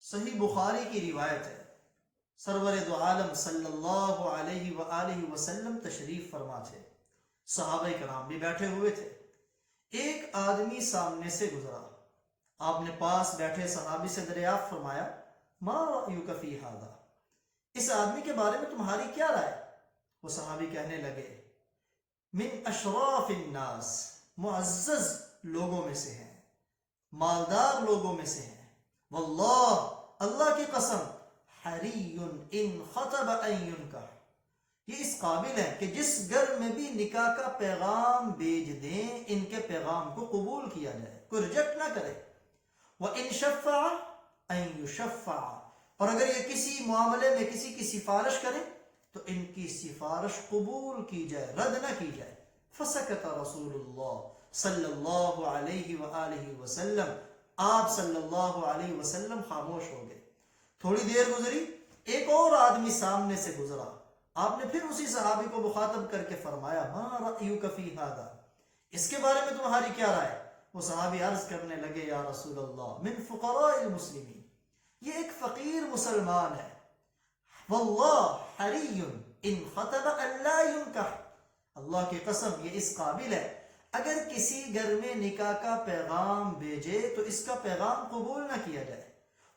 صحیح بخاری کی روایت ہے، سرور دو عالم صلی اللہ علیہ وآلہ وسلم تشریف فرما تھے، صحابہ کرام بھی بیٹھے ہوئے تھے، ایک آدمی سامنے سے گزرا، آپ نے پاس بیٹھے صحابی سے دریافت فرمایا ما رأیک فی ھذا، اس آدمی کے بارے میں تمہاری کیا رائے؟ وہ صحابی کہنے لگے من اشراف الناس، معزز لوگوں میں سے ہیں، مالدار لوگوں میں سے ہیں، واللہ اللہ کی قسم حری ان خطب ان ینکح، یہ اس قابل ہے کہ جس گھر میں بھی نکاح کا پیغام بھیج دیں ان کے پیغام کو قبول کیا جائے، کوئی ریجیکٹ نہ کرے، وَإِن شَفَّعَ أَن يُشَفَّعَ، اور اگر یہ کسی معاملے میں کسی کی سفارش کریں تو ان کی سفارش قبول کی جائے، رد نہ کی جائے۔ فَسَكَتَ رسول اللہ صلی اللہ علیہ وآلہ وسلم، آپ صلی اللہ علیہ وسلم خاموش ہو گئے۔ تھوڑی دیر گزری، ایک اور آدمی سامنے سے گزرا، آپ نے پھر اسی صحابی کو مخاطب کر کے فرمایا ما رأیک فی ھذا، اس کے بارے میں تمہاری کیا رائے؟ وہ صحابی عرض کرنے لگے یا رسول اللہ من فقراء المسلمین، یہ ایک فقیر مسلمان ہے، واللہ حری ان خطب ان لا ینکح، اللہ کی قسم یہ اس قابل ہے اگر کسی گھر میں نکاح کا پیغام بھیجے تو اس کا پیغام قبول نہ کیا جائے،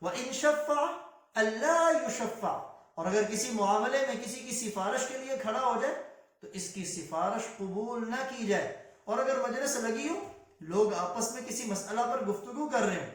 وَإِن شَفَّعَ أَلَّا يُشَفَّعَ، اور اگر کسی معاملے میں کسی کی سفارش کے لیے کھڑا ہو جائے تو اس کی سفارش قبول نہ کی جائے، اور اگر مجلس لگی ہو، لوگ آپس میں کسی مسئلہ پر گفتگو کر رہے ہوں،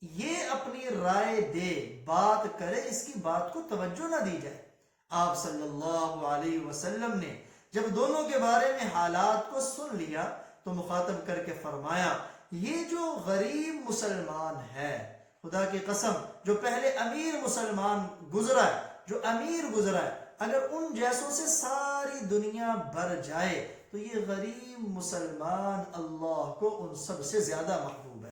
یہ اپنی رائے دے، بات کرے، اس کی بات کو توجہ نہ دی جائے۔ آپ صلی اللہ علیہ وسلم نے جب دونوں کے بارے میں حالات کو سن لیا تو مخاطب کر کے فرمایا یہ جو غریب مسلمان ہے، خدا کی قسم جو پہلے امیر مسلمان گزرا ہے، جو امیر گزرا ہے، اگر ان جیسوں سے ساری دنیا بھر جائے تو یہ غریب مسلمان اللہ کو ان سب سے زیادہ محبوب ہے۔